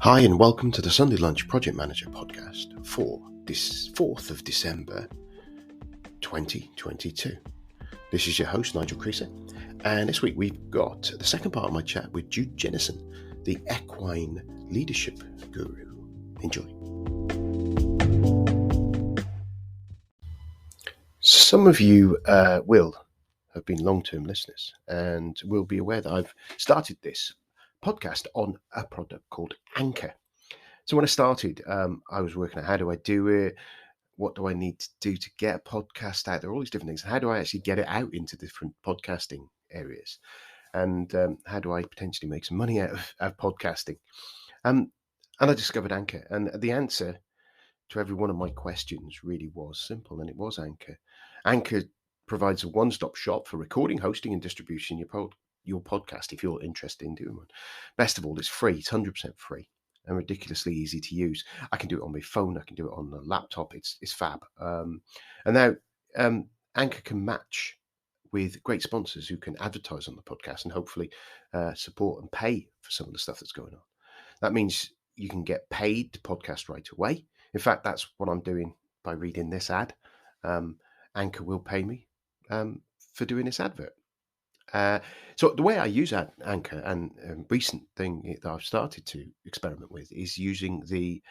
Hi and welcome to the Sunday Lunch Project Manager podcast for this 4th of December 2022. This is your host Nigel Creaser, and this week we've got the second part of my chat with Jude Jennison, the Equine Leadership Guru. Enjoy. Some of you will have been long-term listeners and will be aware that I've started this podcast on a product called Anchor. So when I started, I was working out how do I do it? What do I need to do to get a podcast out there? All these different things. How do I actually get it out into different podcasting areas? And how do I potentially make some money out of podcasting? And I discovered Anchor. And the answer to every one of my questions really was simple, and it was Anchor. Anchor provides a one-stop shop for recording, hosting, and distribution your podcast if you're interested in doing one. Best of all, it's free. It's 100% free and ridiculously easy to use. I can do it on my phone. I can do it on the laptop. It's fab. And now Anchor can match with great sponsors who can advertise on the podcast and hopefully support and pay for some of the stuff that's going on. That means you can get paid to podcast right away. In fact, that's what I'm doing by reading this ad. Anchor will pay me for doing this advert. So the way I use Anchor, and a recent thing that I've started to experiment with, is using the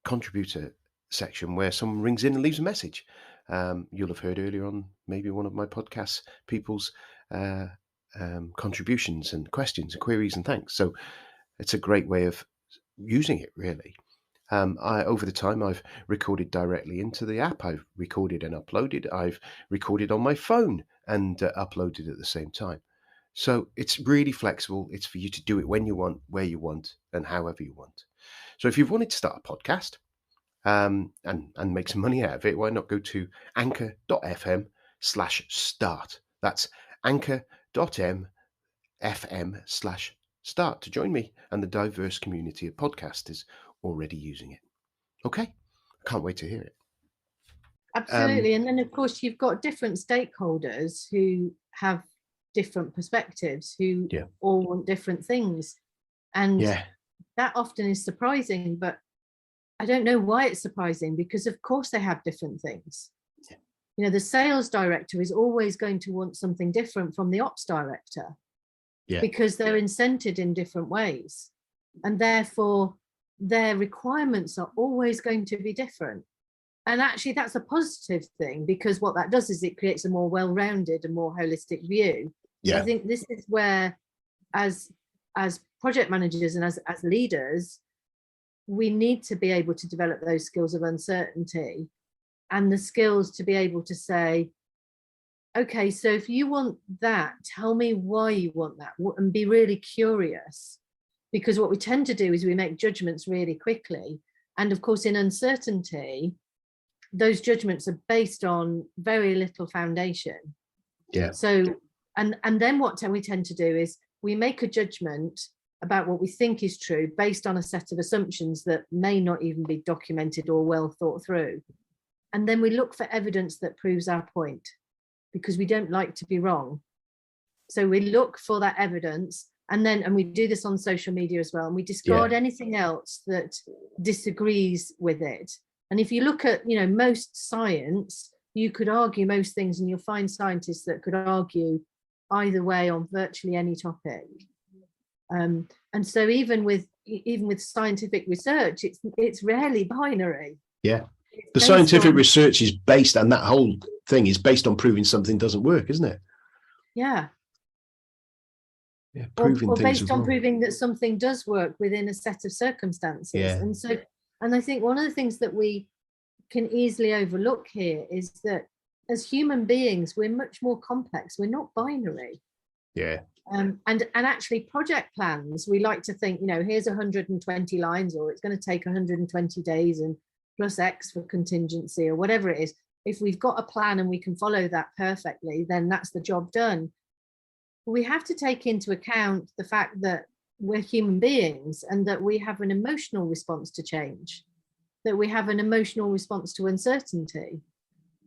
contributor section where someone rings in and leaves a message. You'll have heard earlier on maybe one of my podcasts, people's contributions and questions and queries and thanks. So it's a great way of using it, really. Over the time, I've recorded directly into the app. I've recorded and uploaded. I've recorded on my phone and uploaded at the same time. So it's really flexible. It's for you to do it when you want, where you want, and however you want. So if you've wanted to start a podcast and make some money out of it, why not go to anchor.fm/start. That's anchor.fm/start to join me and the diverse community of podcasters already using it. Okay, I can't wait to hear it. Absolutely. And then of course you've got different stakeholders who have different perspectives, who all want different things, and that often is surprising, but I don't know why it's surprising, because of course they have different things. You know, the sales director is always going to want something different from the ops director, because they're incented in different ways, and therefore their requirements are always going to be different. And actually that's a positive thing, because what that does is it creates a more well-rounded and more holistic view. So I think this is where as project managers and as leaders, we need to be able to develop those skills of uncertainty and the skills to be able to say, okay, so if you want that, tell me why you want that, and be really curious. Because what we tend to do is we make judgments really quickly. And of course, in uncertainty, those judgments are based on very little foundation. So, and then what we tend to do is we make a judgment about what we think is true based on a set of assumptions that may not even be documented or well thought through. And then we look for evidence that proves our point, because we don't like to be wrong. So we look for that evidence. And we do this on social media as well, and we discard anything else that disagrees with it. And if you look at, most science, you could argue most things, and you'll find scientists that could argue either way on virtually any topic. And so even with scientific research, it's rarely binary. The scientific research is based, and that whole thing is based on proving something doesn't work, isn't it? Or based on proving that something does work within a set of circumstances. And I think one of the things that we can easily overlook here is that as human beings, we're much more complex. We're not binary. And actually project plans, we like to think, here's 120 lines, or it's going to take 120 days and plus X for contingency or whatever it is. If we've got a plan and we can follow that perfectly, then that's the job done. We have to take into account the fact that we're human beings and that we have an emotional response to change, that we have an emotional response to uncertainty,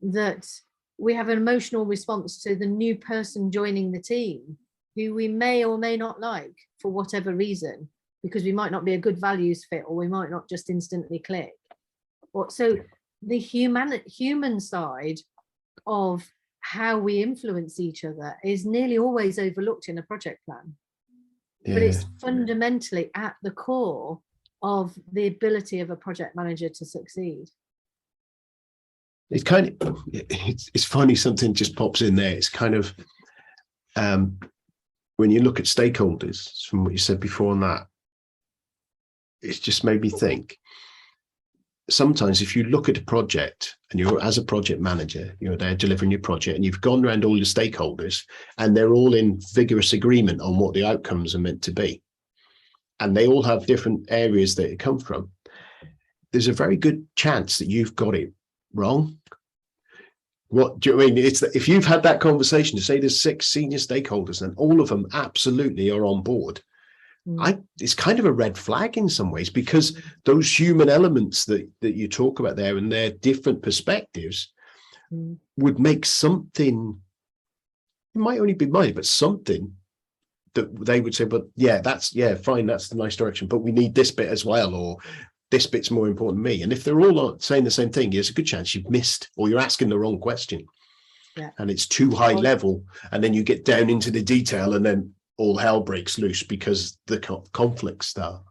that we have an emotional response to the new person joining the team who we may or may not like for whatever reason. because we might not be a good values fit, or we might not just instantly click. So the human side of how we influence each other is nearly always overlooked in a project plan. But it's fundamentally at the core of the ability of a project manager to succeed. It's kind of, it's funny, something just pops in there. It's kind of, when you look at stakeholders, from what you said before on that, it's just made me think, sometimes if you look at a project and you're, as a project manager, you're there delivering your project and you've gone around all your stakeholders and they're all in vigorous agreement on what the outcomes are meant to be, and they all have different areas that it come from, there's a very good chance that you've got it wrong. What do you mean? It's that if you've had that conversation, to say there's 6 senior stakeholders and all of them absolutely are on board, it's kind of a red flag in some ways, because those human elements that you talk about there and their different perspectives would make something, it might only be mine, but something that they would say, but yeah, that's, yeah, fine, that's the nice direction, but we need this bit as well, or this bit's more important to me. And if they're all saying the same thing, there's a good chance you've missed, or you're asking the wrong question. Yeah. And it's too high level, and then you get down into the detail, and then all hell breaks loose because the conflicts start.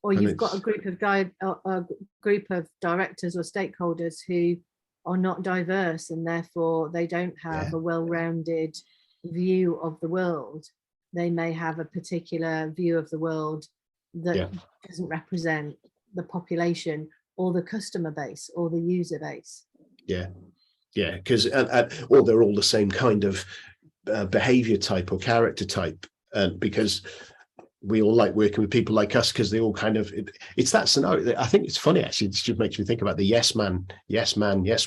Or you've got a group of directors or stakeholders who are not diverse, and therefore they don't have a well-rounded view of the world. They may have a particular view of the world that doesn't represent the population or the customer base or the user base. Yeah, because or they're all the same kind of behavior type or character type, because we all like working with people like us, because they all kind of, it's that scenario. I think it's funny, actually. It just makes me think about the yes man, yes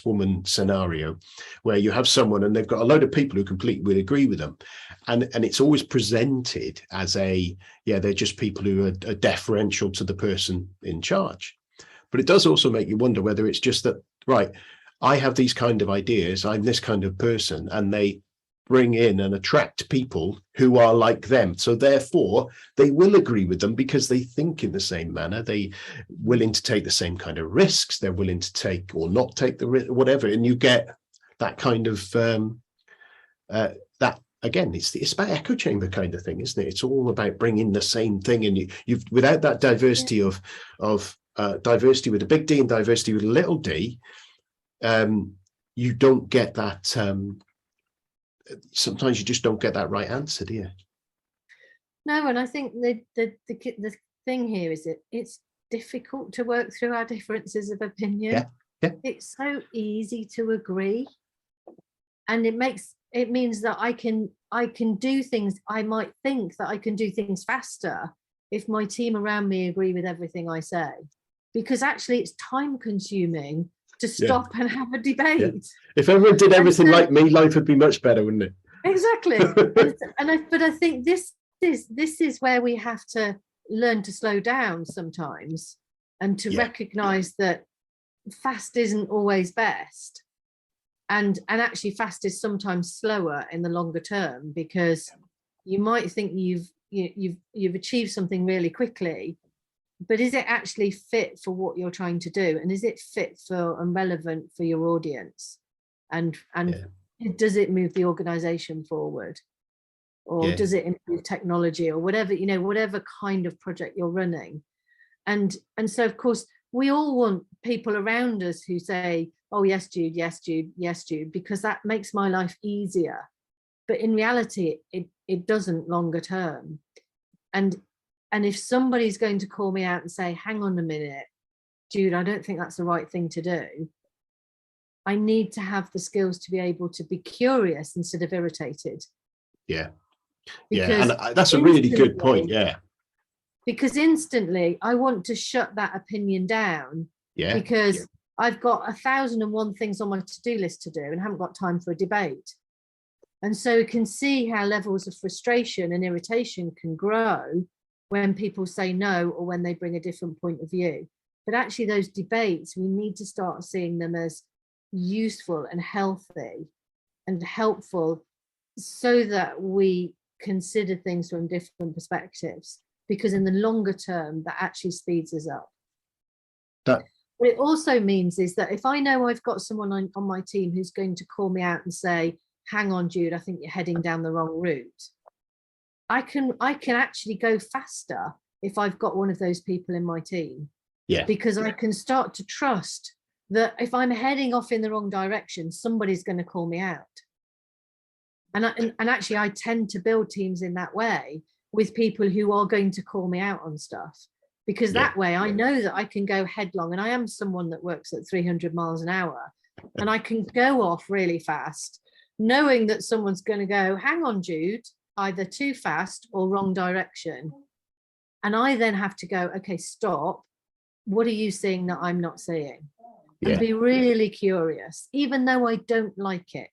woman scenario, where you have someone and they've got a load of people who completely would agree with them, and it's always presented as they're just people who are deferential to the person in charge. But it does also make you wonder whether it's just that, right, I have these kind of ideas, I'm this kind of person, and they bring in and attract people who are like them. So therefore, they will agree with them because they think in the same manner. They're willing to take the same kind of risks. They're willing to take or not take the risk, whatever. And you get that kind of, that again, it's about echo chamber kind of thing, isn't it? It's all about bringing the same thing. And you've without that diversity of diversity with a big D and diversity with a little d, you don't get that. Sometimes you just don't get that right answer, do you? No, and I think the thing here is that it's difficult to work through our differences of opinion. Yeah. It's so easy to agree, and it means that I can do things. I might think that I can do things faster if my team around me agree with everything I say, because actually it's time consuming to stop and have a debate. Yeah. If everyone did everything like me, life would be much better, wouldn't it? Exactly. But I think this is where we have to learn to slow down sometimes, and to recognize that fast isn't always best, and actually fast is sometimes slower in the longer term, because you might think you've achieved something really quickly, but is it actually fit for what you're trying to do? And is it fit for and relevant for your audience? And does it move the organization forward? Or does it improve technology, or whatever, whatever kind of project you're running? And so, of course, we all want people around us who say, oh, yes, Jude, yes, Jude, yes, Jude, because that makes my life easier. But in reality, it doesn't longer term. And if somebody's going to call me out and say, hang on a minute, Jude, I don't think that's the right thing to do, I need to have the skills to be able to be curious instead of irritated. Yeah. Because and that's a really good point. Yeah. Because instantly I want to shut that opinion down. Yeah. Because I've got 1,001 things on my to-do list to do and haven't got time for a debate. And so you can see how levels of frustration and irritation can grow when people say no, or when they bring a different point of view. But actually those debates, we need to start seeing them as useful and healthy and helpful, so that we consider things from different perspectives. because in the longer term, that actually speeds us up. That what it also means is that if I know I've got someone on my team who's going to call me out and say, hang on, Jude, I think you're heading down the wrong route, I can actually go faster if I've got one of those people in my team. Yeah. Because I can start to trust that if I'm heading off in the wrong direction, somebody's going to call me out. And actually, I tend to build teams in that way with people who are going to call me out on stuff, because that way I know that I can go headlong. And I am someone that works at 300 miles an hour, and I can go off really fast, knowing that someone's going to go, hang on, Jude, either too fast or wrong direction. And I then have to go, okay, stop. What are you seeing that I'm not seeing? And be really curious, even though I don't like it.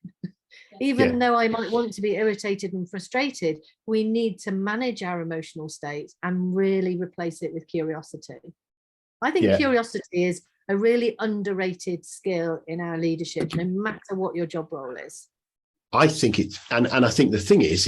Even though I might want to be irritated and frustrated, we need to manage our emotional state and really replace it with curiosity. I think curiosity is a really underrated skill in our leadership, no matter what your job role is. I think it's, and I think the thing is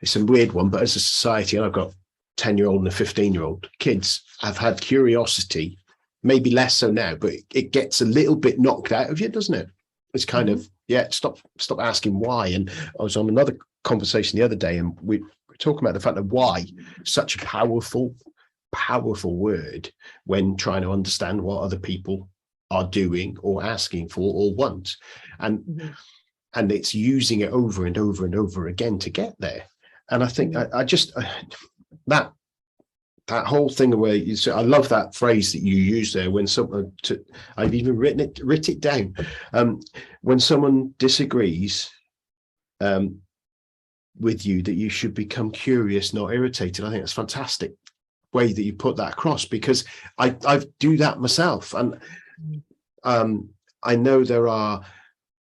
it's a weird one, but as a society, and I've got 10-year-old and a 15-year-old, kids have had curiosity, maybe less so now, but it gets a little bit knocked out of you, doesn't it? It's kind of, stop asking why. And I was on another conversation the other day, and we were talking about the fact that why such a powerful word when trying to understand what other people are doing or asking for or want. And it's using it over and over and over again to get there. And I think I just that whole thing where you say, I love that phrase that you use there, when someone, I've even written it down. When someone disagrees with you, that you should become curious, not irritated. I think that's a fantastic way that you put that across, because I do that myself. And I know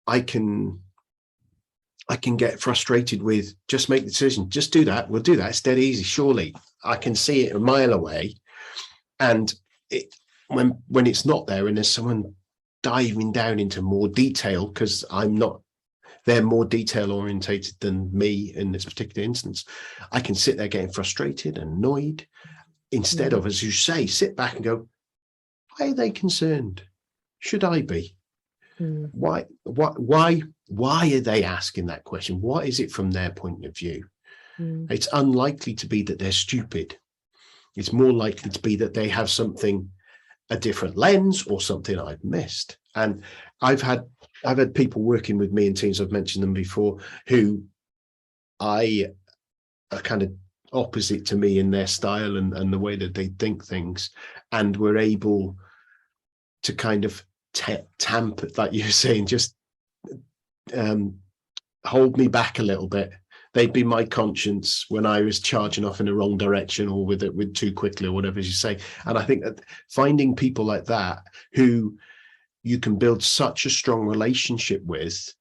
I can get frustrated with, just make the decision, just do that, we'll do that, it's dead easy, surely. I can see it a mile away. And when it's not there, and there's someone diving down into more detail, because they're more detail orientated than me in this particular instance, I can sit there getting frustrated and annoyed, instead of, as you say, sit back and go, why are they concerned? Should I be? Why are they asking that question? What is it from their point of view? It's unlikely to be that they're stupid. It's more likely to be that they have a different lens, or something I've missed. And I've had people working with me in teams, I've mentioned them before, who are kind of opposite to me in their style and the way that they think things, and we're able to kind of tamp, like you're saying, just hold me back a little bit. They'd be my conscience when I was charging off in the wrong direction, or with too quickly, or whatever, as you say. And I think that finding people like that who you can build such a strong relationship with,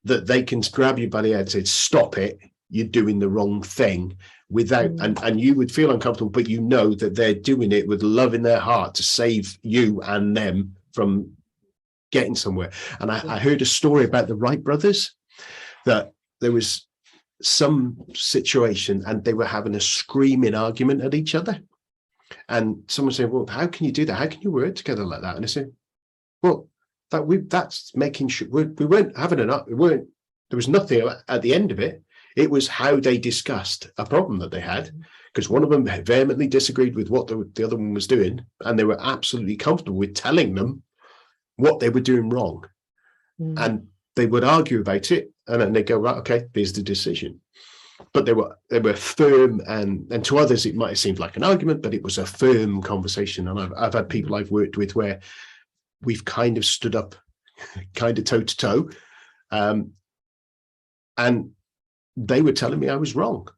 that they can grab you by the head and say, stop it, you're doing the wrong thing, without and you would feel uncomfortable, but you know that they're doing it with love in their heart to save you and them from getting somewhere. And I heard a story about the Wright brothers, that there was some situation and they were having a screaming argument at each other, and someone said, well, how can you do that? How can you work together like that? And I said, well, that's making sure we weren't having there was nothing at the end of it. It was how they discussed a problem that they had, because one of them vehemently disagreed with what the other one was doing, and they were absolutely comfortable with telling them what they were doing wrong. And they would argue about it, and then they go, right, okay, there's the decision. But they were firm, and to others it might have seemed like an argument, but it was a firm conversation. And I've had people I've worked with where we've kind of stood up, kind of toe to toe, and they were telling me I was wrong,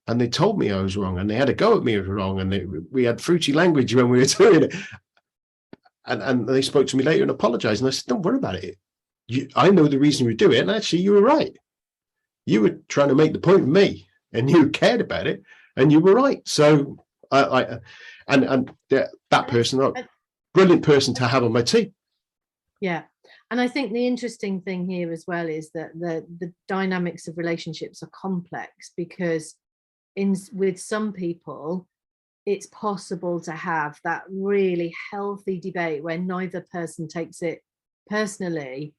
and they told me I was wrong, and they had a go at me I was wrong, and we had fruity language when we were doing it. And they spoke to me later and apologized, and I said, don't worry about it. I know the reason you do it, and actually you were right. You were trying to make the point with me, and you cared about it, and you were right. So that person, brilliant person to have on my team. Yeah. And I think the interesting thing here as well is that the dynamics of relationships are complex, because with some people, it's possible to have that really healthy debate where neither person takes it personally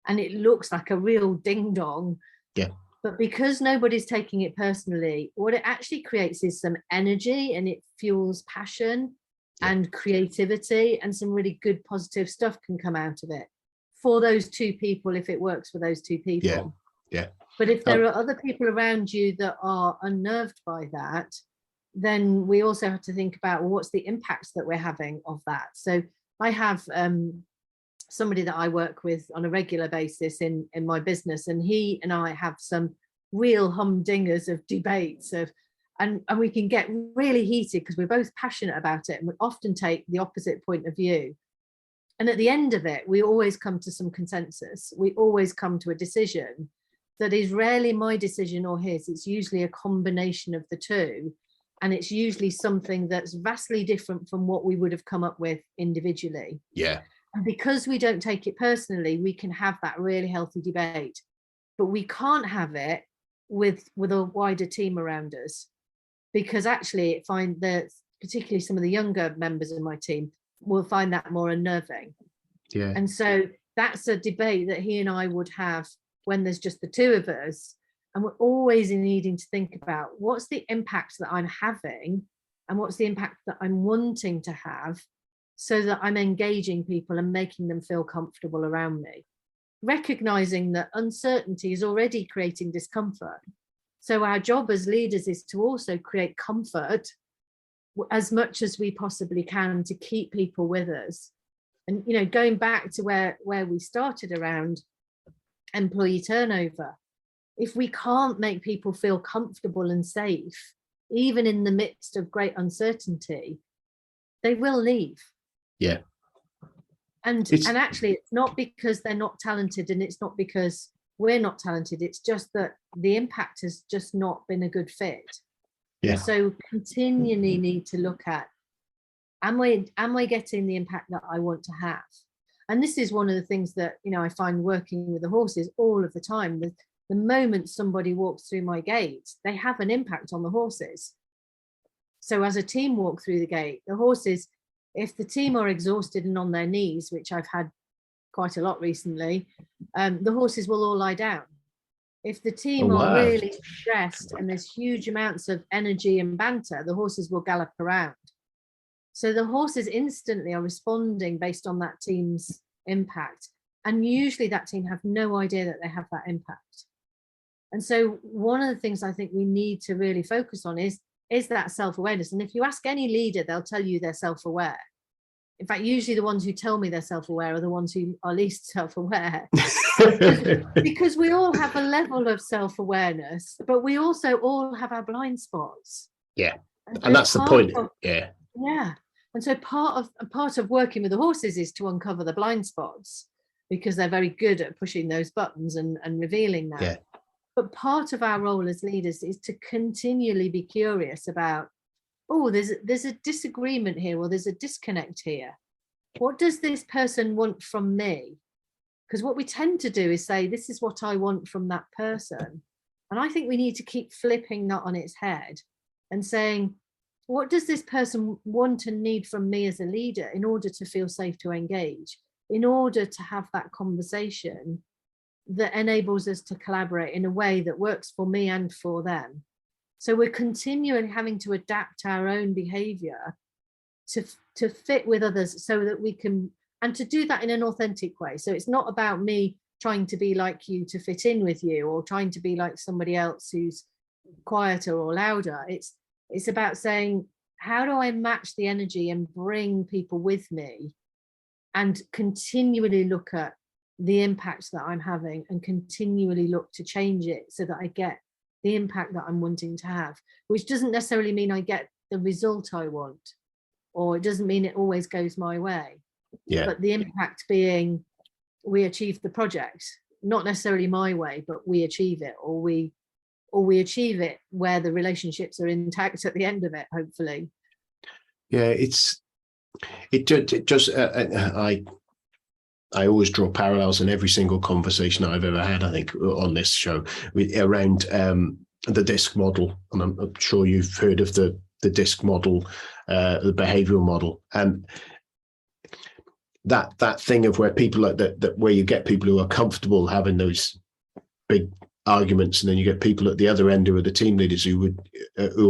and it looks like a real ding dong. Yeah. But because nobody's taking it personally, what it actually creates is some energy, and it fuels passion and creativity, and some really good positive stuff can come out of it for those two people if it works for those two people. Yeah. But if there are other people around you that are unnerved by that, then we also have to think about, well, what's the impacts that we're having of that? So I have somebody that I work with on a regular basis in my business, and he and I have some real humdingers of debates and we can get really heated because we're both passionate about it, and we often take the opposite point of view. And at the end of it, we always come to some consensus. We always come to a decision that is rarely my decision or his. It's usually a combination of the two. And it's usually something that's vastly different from what we would have come up with individually. Yeah. And because we don't take it personally, we can have that really healthy debate. But we can't have it with a wider team around us, because actually I find that particularly some of the younger members of my team will find that more unnerving. Yeah. And so that's a debate that he and I would have when there's just the two of us. And we're always needing to think about what's the impact that I'm having and what's the impact that I'm wanting to have, so that I'm engaging people and making them feel comfortable around me, recognizing that uncertainty is already creating discomfort. So our job as leaders is to also create comfort as much as we possibly can to keep people with us. And, you know, going back to where we started around employee turnover, if we can't make people feel comfortable and safe, even in the midst of great uncertainty, they will leave. Yeah. And actually, it's not because they're not talented, and it's not because we're not talented. It's just that the impact has just not been a good fit. Yeah. So continually need to look at, am I getting the impact that I want to have? And this is one of the things that, you know, I find working with the horses all of the time. The moment somebody walks through my gate, they have an impact on the horses. So as a team walk through the gate, the horses, if the team are exhausted and on their knees, which I've had quite a lot recently, the horses will all lie down. If the team are really stressed and there's huge amounts of energy and banter, the horses will gallop around. So the horses instantly are responding based on that team's impact. And usually that team have no idea that they have that impact. And so one of the things I think we need to really focus on is that self-awareness. And if you ask any leader, they'll tell you they're self-aware. In fact, usually the ones who tell me they're self-aware are the ones who are least self-aware. Because we all have a level of self-awareness, but we also all have our blind spots. Yeah. And that's the point. Yeah. And so part of working with the horses is to uncover the blind spots, because they're very good at pushing those buttons and revealing that. Yeah. But part of our role as leaders is to continually be curious about, oh, there's a disagreement here, or there's a disconnect here. What does this person want from me? Because what we tend to do is say, this is what I want from that person. And I think we need to keep flipping that on its head and saying, what does this person want and need from me as a leader in order to feel safe to engage, in order to have that conversation that enables us to collaborate in a way that works for me and for them. So we're continually having to adapt our own behavior to fit with others, so that we can, and to do that in an authentic way. So it's not about me trying to be like you to fit in with you, or trying to be like somebody else who's quieter or louder. It's about saying, how do I match the energy and bring people with me, and continually look at the impact that I'm having, and continually look to change it so that I get the impact that I'm wanting to have, which doesn't necessarily mean I get the result I want, or it doesn't mean it always goes my way. Yeah. But the impact being, we achieve the project, not necessarily my way, but we achieve it, or we achieve it where the relationships are intact at the end of it, hopefully. Yeah, I always draw parallels in every single conversation I've ever had, I think, on this show around the DISC model, and I'm sure you've heard of the DISC model, the behavioural model, and that thing of where people where you get people who are comfortable having those big arguments, and then you get people at the other end who are the team leaders who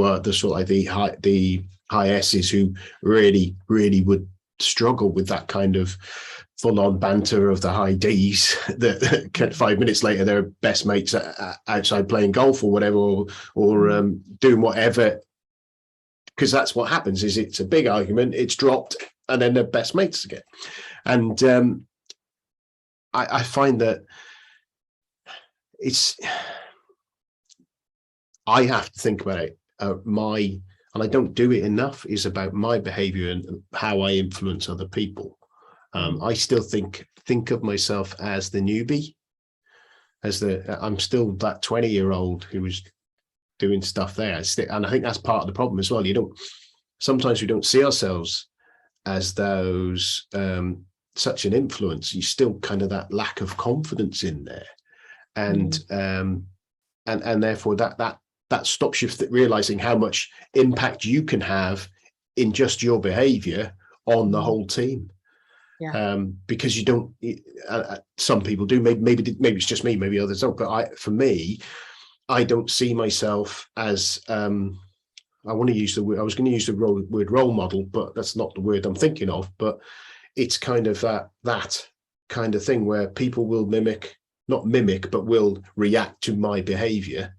are the sort of like the high S's who really would struggle with that kind of full-on banter of the high D's that 5 minutes later they're best mates outside playing golf or whatever, or doing whatever, because that's what happens. Is it's a big argument, it's dropped, and then they're best mates again. And I find that I have to think about it. And I don't do it enough, is about my behavior and how I influence other people. I still think of myself as the newbie, I'm still that 20-year-old who was doing stuff there. And I think that's part of the problem as well. Sometimes we don't see ourselves as those such an influence. You still kind of that lack of confidence in there, and therefore that stops you realizing how much impact you can have in just your behavior on the whole team. Because you don't, some people do, maybe it's just me, maybe others don't, but for me, I don't see myself as I want to use the word, I was going to use the word role model, but that's not the word I'm thinking of. But it's kind of that kind of thing where people will not mimic, but will react to my behavior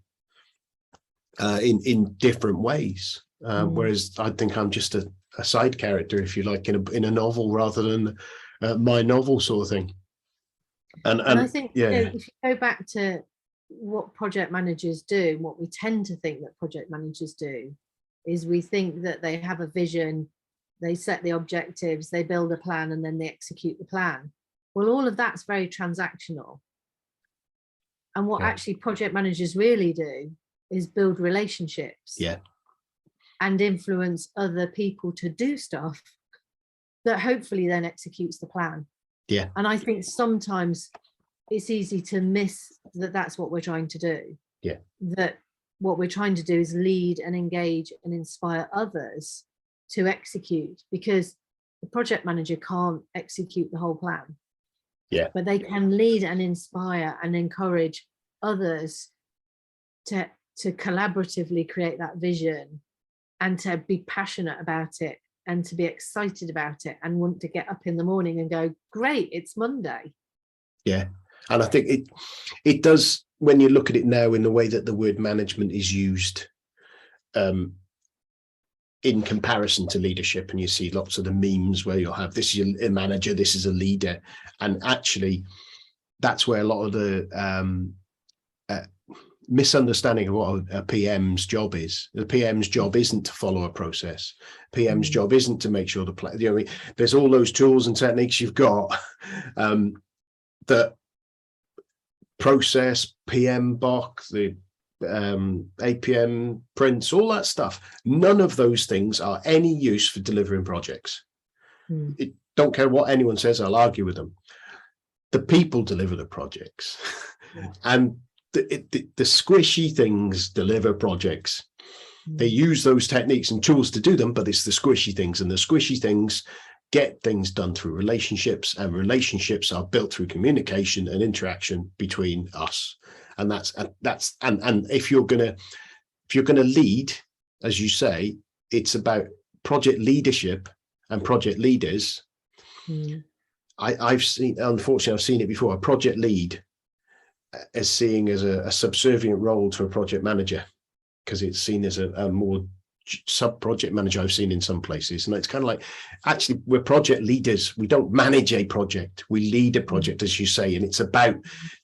in different ways. Whereas I think I'm just a side character, if you like, in a novel rather than my novel sort of thing. And I think if you go back to what project managers do, what we tend to think that project managers do, is we think that they have a vision, they set the objectives, they build a plan, and then they execute the plan. Well, all of that's very transactional. And what actually project managers really do is build relationships and influence other people to do stuff that hopefully then executes the plan. And I think sometimes it's easy to miss that that's what we're trying to do. That what we're trying to do is lead and engage and inspire others to execute, because the project manager can't execute the whole plan. But they can lead and inspire and encourage others to collaboratively create that vision, and to be passionate about it, and to be excited about it, and want to get up in the morning and go, great, it's Monday. And I think it does, when you look at it now in the way that the word management is used in comparison to leadership, and you see lots of the memes where you'll have, this is a manager, this is a leader, and actually that's where a lot of the misunderstanding of what a PM's job is. The PM's job isn't to follow a process. PM's job isn't to make sure the plan, there's all those tools and techniques you've got, that process, PM BOK, the APM prints, all that stuff. None of those things are any use for delivering projects. Don't care what anyone says, I'll argue with them. The people deliver the projects. And the squishy things deliver projects. They use those techniques and tools to do them, but it's the squishy things, and the squishy things get things done through relationships, and relationships are built through communication and interaction between us. And if you're gonna lead, as you say, it's about project leadership and project leaders. I've seen it before. A project lead is seen as a subservient role to a project manager, because it's seen as a more sub-project manager I've seen in some places. And it's kind of like, actually, we're project leaders. We don't manage a project. We lead a project, as you say. And it's about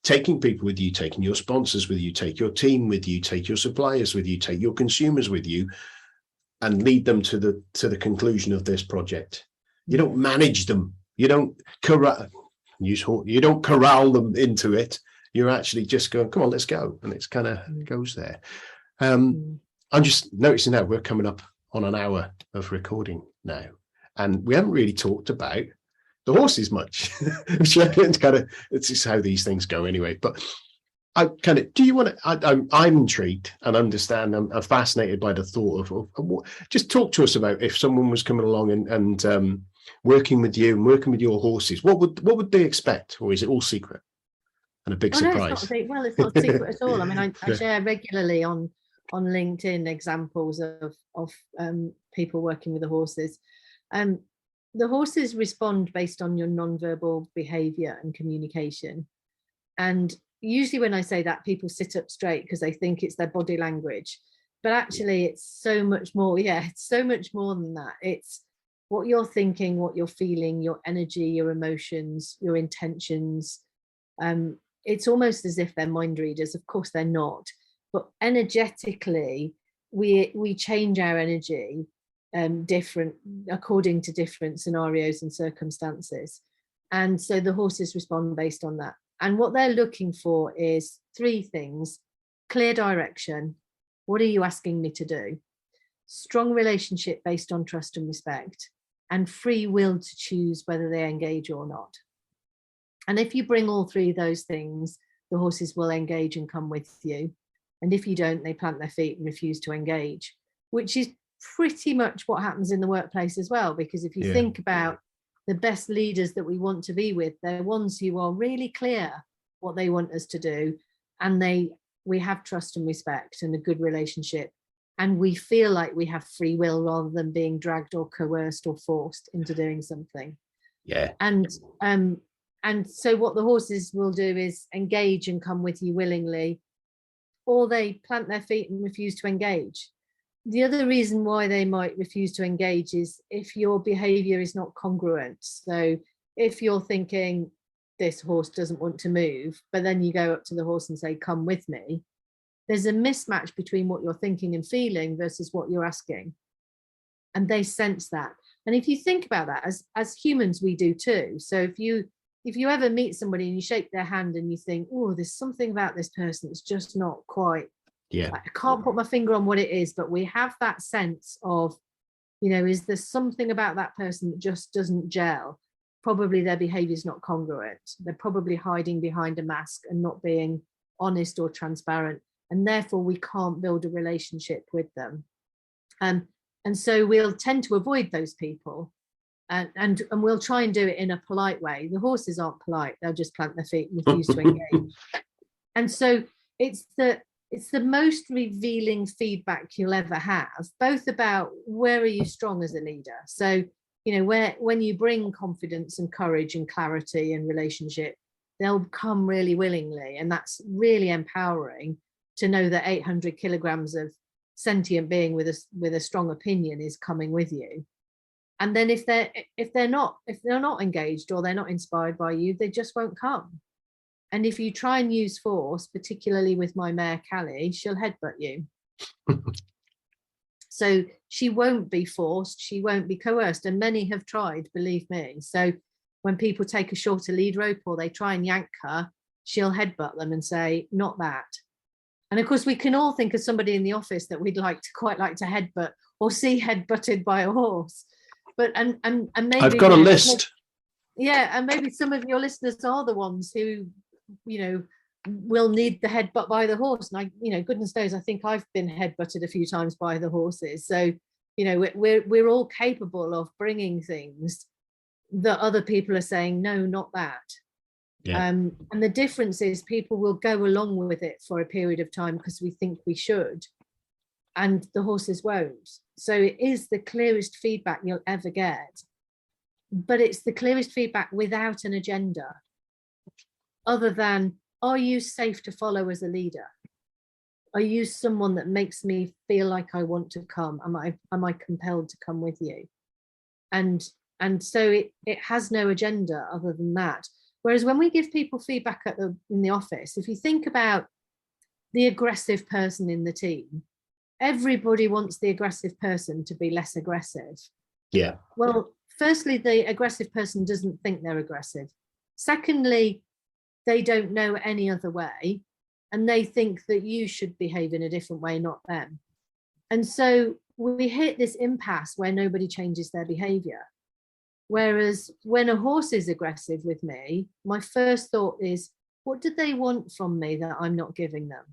taking people with you, taking your sponsors with you, take your team with you, take your suppliers with you, take your consumers with you, and lead them to the conclusion of this project. You don't manage them. You don't corral them into it. You're actually just going, come on, let's go. And it's kind of goes there. I'm just noticing now we're coming up on an hour of recording now, and we haven't really talked about the horses much. It's just how these things go anyway. But do you want to, I'm intrigued and understand, I'm fascinated by the thought of just talk to us about if someone was coming along and working with you and working with your horses, what would they expect? Or is it all secret and a big surprise? No, it's not secret at all. I mean, I share regularly on LinkedIn examples of people working with the horses. The horses respond based on your non-verbal behaviour and communication. And usually when I say that, people sit up straight because they think it's their body language. But actually, it's so much more. Yeah, it's so much more than that. It's what you're thinking, what you're feeling, your energy, your emotions, your intentions. It's almost as if they're mind readers. Of course, they're not. But energetically, we change our energy different according to different scenarios and circumstances. And so the horses respond based on that. And what they're looking for is three things: clear direction. What are you asking me to do? Strong relationship based on trust and respect, and free will to choose whether they engage or not. And if you bring all three of those things, the horses will engage and come with you. And if you don't, they plant their feet and refuse to engage, which is pretty much what happens in the workplace as well. Because if you think about the best leaders that we want to be with, they're ones who are really clear what they want us to do. And we have trust and respect and a good relationship. And we feel like we have free will rather than being dragged or coerced or forced into doing something. Yeah. And so what the horses will do is engage and come with you willingly, or they plant their feet and refuse to engage. The other reason why they might refuse to engage is if your behavior is not congruent. So if you're thinking this horse doesn't want to move, but then you go up to the horse and say, come with me, there's a mismatch between what you're thinking and feeling versus what you're asking. And they sense that. And if you think about that, as humans, we do too. So if you ever meet somebody and you shake their hand and you think, oh, there's something about this person that's just not quite, I can't put my finger on what it is, but we have that sense of, is there something about that person that just doesn't gel? Probably their behavior is not congruent. They're probably hiding behind a mask and not being honest or transparent. And therefore we can't build a relationship with them. And so we'll tend to avoid those people. And we'll try and do it in a polite way. The horses aren't polite. They'll just plant their feet and refuse to engage. And so it's the most revealing feedback you'll ever have, both about where are you strong as a leader. So, when you bring confidence and courage and clarity and relationship, they'll come really willingly. And that's really empowering to know that 800 kilograms of sentient being with a strong opinion is coming with you. And then if they're not engaged or they're not inspired by you, they just won't come. And if you try and use force, particularly with my mare Callie, she'll headbutt you. So she won't be forced, she won't be coerced. And many have tried, believe me. So when people take a shorter lead rope or they try and yank her, she'll headbutt them and say, not that. And of course, we can all think of somebody in the office that we'd quite like to headbutt or see headbutted by a horse. But and maybe I've got a list. And maybe some of your listeners are the ones who, will need the headbutt by the horse. And goodness knows, I think I've been headbutted a few times by the horses. So, we're all capable of bringing things that other people are saying, no, not that. Yeah. And the difference is people will go along with it for a period of time because we think we should, and the horses won't. So it is the clearest feedback you'll ever get, but it's the clearest feedback without an agenda other than, are you safe to follow as a leader? Are you someone that makes me feel like I want to come? Am I compelled to come with you? And so it has no agenda other than that. Whereas when we give people feedback in the office, if you think about the aggressive person in the team, everybody wants the aggressive person to be less aggressive. Yeah. Well, firstly, the aggressive person doesn't think they're aggressive. Secondly, they don't know any other way, and they think that you should behave in a different way, not them. And so we hit this impasse where nobody changes their behavior. Whereas when a horse is aggressive with me, my first thought is, what do they want from me that I'm not giving them?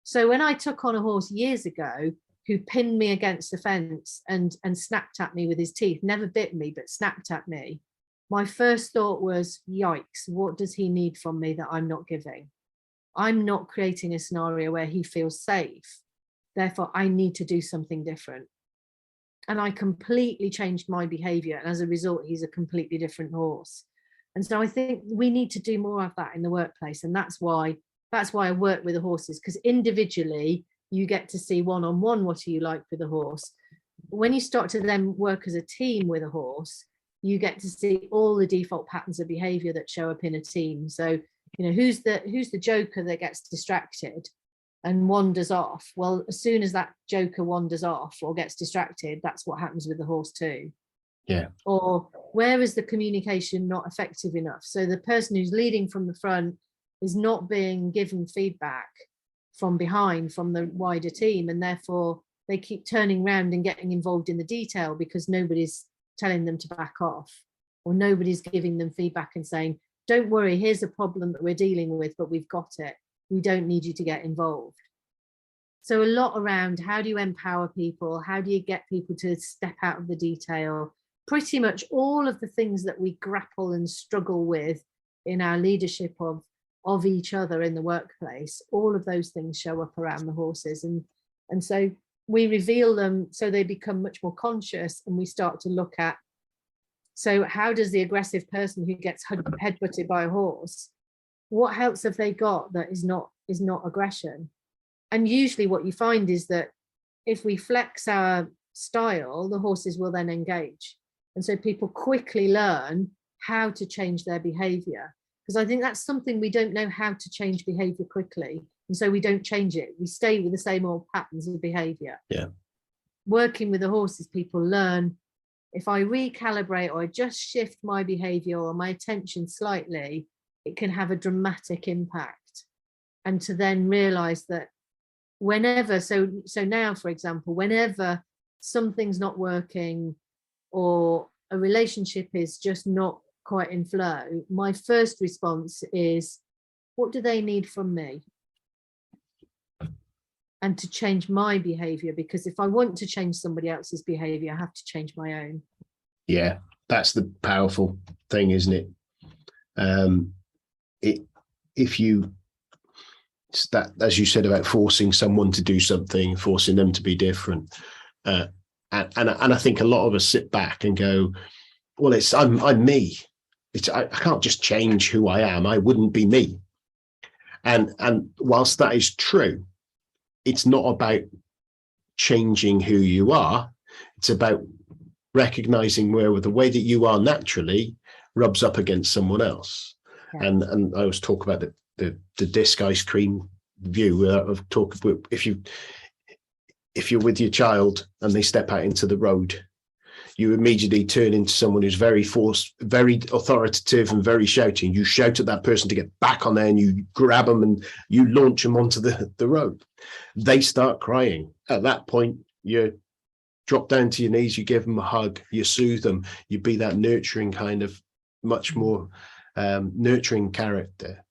So when I took on a horse years ago who pinned me against the fence and snapped at me with his teeth, never bit me, but snapped at me, my first thought was, yikes, what does he need from me that I'm not giving? I'm not creating a scenario where he feels safe. Therefore, I need to do something different. And I completely changed my behavior. And as a result, he's a completely different horse. And so I think we need to do more of that in the workplace. And that's why I work with the horses, because individually you get to see one-on-one what do you like with a horse. When you start to then work as a team with a horse, you get to see all the default patterns of behavior that show up in a team. So, you know, who's the joker that gets distracted and wanders off? Well, as soon as that joker wanders off or gets distracted, that's what happens with the horse too. Yeah. Or where is the communication not effective enough? So the person who's leading from the front is not being given feedback from behind, from the wider team, and therefore they keep turning around and getting involved in the detail because nobody's telling them to back off, or nobody's giving them feedback and saying, don't worry, here's a problem that we're dealing with, but we've got it. We don't need you to get involved. So a lot around how do you empower people? How do you get people to step out of the detail? Pretty much all of the things that we grapple and struggle with in our leadership of each other in the workplace, all of those things show up around the horses. And so we reveal them so they become much more conscious, and we start to look at, so how does the aggressive person who gets headbutted by a horse, what else have they got that is not aggression? And usually what you find is that if we flex our style, the horses will then engage. And so people quickly learn how to change their behavior, because I think that's something we don't know, how to change behavior quickly. And so we don't change it. We stay with the same old patterns of behavior. Yeah. Working with the horses, people learn, if I recalibrate or I just shift my behavior or my attention slightly, it can have a dramatic impact. And to then realize that whenever, so now, for example, whenever something's not working or a relationship is just not quite in flow, my first response is, what do they need from me? And to change my behavior, because if I want to change somebody else's behavior, I have to change my own. Yeah, that's the powerful thing, isn't it? If you, that, as you said about forcing someone to do something, forcing them to be different, and I think a lot of us sit back and go, well, I'm me. I can't just change who I am. I wouldn't be me. And whilst that is true, it's not about changing who you are. It's about recognizing where the way that you are naturally rubs up against someone else. Yeah. And I always talk about the disc ice cream view of talk. If you're with your child and they step out into the road, you immediately turn into someone who's very forced, very authoritative and very shouting. You shout at that person to get back on there, and you grab them and you launch them onto the road. They start crying. At that point, you drop down to your knees, you give them a hug, you soothe them, you be that nurturing kind of much more nurturing character.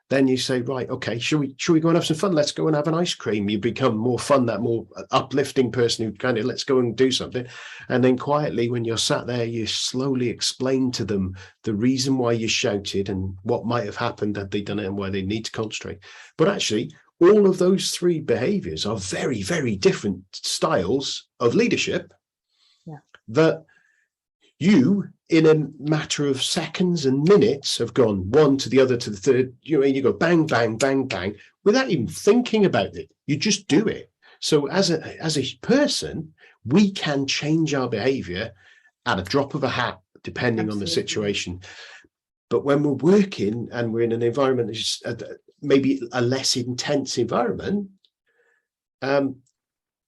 Then you say, right, okay, should we go and have some fun? Let's go and have an ice cream. You become more fun, that more uplifting person who kind of, let's go and do something. And then quietly, when you're sat there, you slowly explain to them the reason why you shouted and what might have happened had they done it and why they need to concentrate. But actually, all of those three behaviors are very, very different styles of leadership. Yeah. That you, in a matter of seconds and minutes, have gone one to the other to the third. You go bang, bang, bang, bang, without even thinking about it. You just do it. So as a person, we can change our behavior at a drop of a hat, depending on the situation. But when we're working and we're in an environment that's maybe a less intense environment,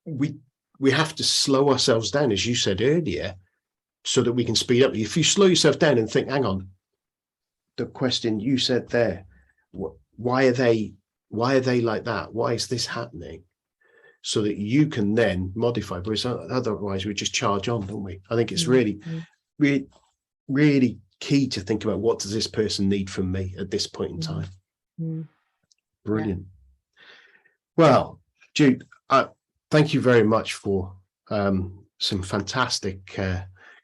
we have to slow ourselves down, as you said earlier, so that we can speed up. If you slow yourself down and think, hang on, the question you said there, why are they like that? Why is this happening? So that you can then modify. But otherwise we just charge on, don't we? I think it's really, really, really key to think about, what does this person need from me at this point in time? Brilliant. Well, Jude, thank you very much for some fantastic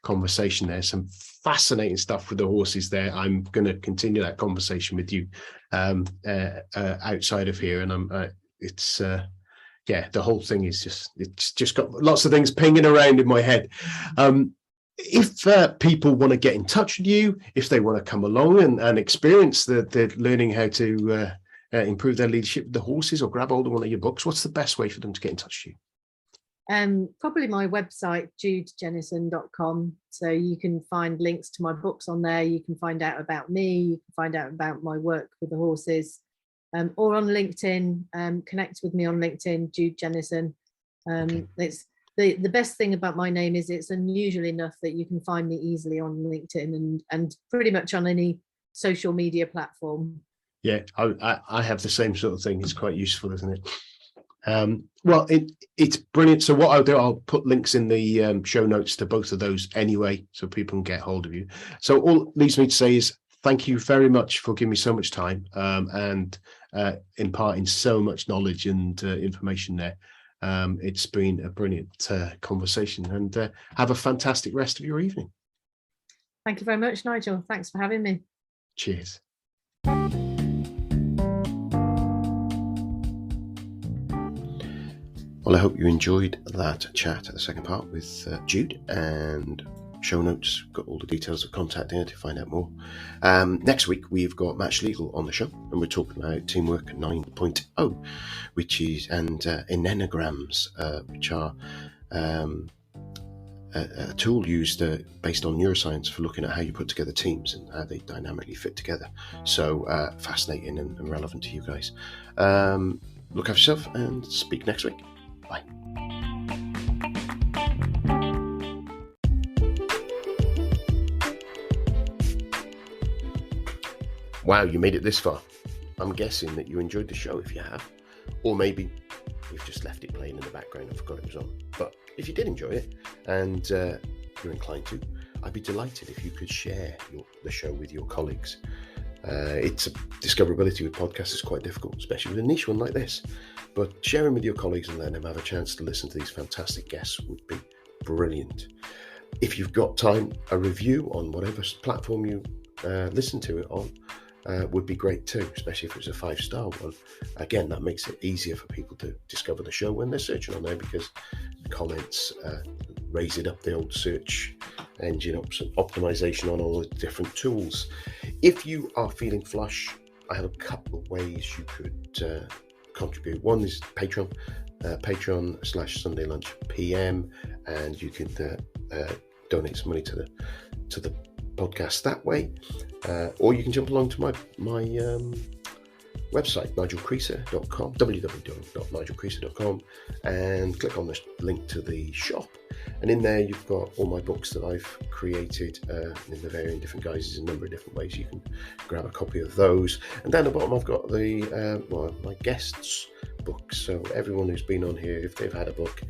conversation there, some fascinating stuff with the horses there. I'm going to continue that conversation with you outside of here, and the whole thing is it's just got lots of things pinging around in my head. If people want to get in touch with you, if they want to come along and experience the learning how to improve their leadership with the horses, or grab hold of one of your books, what's the best way for them to get in touch with you? Probably my website, judejennison.com. So you can find links to my books on there. You can find out about me. You can find out about my work with the horses, or on LinkedIn. Connect with me on LinkedIn, Jude Jennison. It's the best thing about my name is it's unusual enough that you can find me easily on LinkedIn and pretty much on any social media platform. Yeah, I have the same sort of thing. It's quite useful, isn't it? Well, it's brilliant. So what I'll do, I'll put links in the show notes to both of those anyway, so people can get hold of you. So all it leaves me to say is thank you very much for giving me so much time and imparting so much knowledge and information there. It's been a brilliant conversation, and have a fantastic rest of your evening. Thank you very much, Nigel. Thanks for having me. Cheers. Well, I hope you enjoyed that chat at the second part with Jude, and show notes, got all the details of contact there to find out more. Next week, we've got Match Legal on the show, and we're talking about Teamwork 9.0, which is, and enneagrams, which are a tool used based on neuroscience for looking at how you put together teams and how they dynamically fit together. So fascinating and relevant to you guys. Look after yourself and speak next week. Bye. Wow, you made it this far. I'm guessing that you enjoyed the show if you have, or maybe you've just left it playing in the background and forgot it was on. But if you did enjoy it and you're inclined to, I'd be delighted if you could share the show with your colleagues. Discoverability with podcasts is quite difficult, especially with a niche one like this. But sharing with your colleagues and letting them have a chance to listen to these fantastic guests would be brilliant. If you've got time, a review on whatever platform you listen to it on would be great too, especially if it's a 5-star one. Again, that makes it easier for people to discover the show when they're searching on there, because the comments raise it up the old search engine optimization on all the different tools. If you are feeling flush, I have a couple of ways you could contribute. One is Patreon, Patreon/SundayLunchPM, and you can donate some money to the podcast that way, or you can jump along to my website, nigelcreaser.com, www.nigelcreaser.com, and click on the link to the shop, and in there you've got all my books that I've created in the varying different guises, a number of different ways you can grab a copy of those. And down the bottom I've got the my guests' books, so everyone who's been on here, if they've had a book,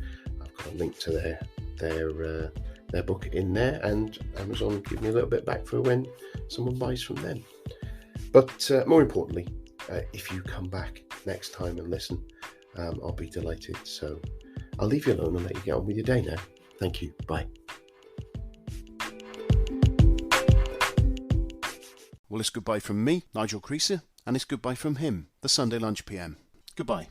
I've got a link to their book in there, and Amazon give me a little bit back for when someone buys from them. But more importantly, if you come back next time and listen, I'll be delighted. So I'll leave you alone and let you get on with your day now. Thank you. Bye. Well, it's goodbye from me, Nigel Creaser, and it's goodbye from him, the Sunday Lunch PM. Goodbye.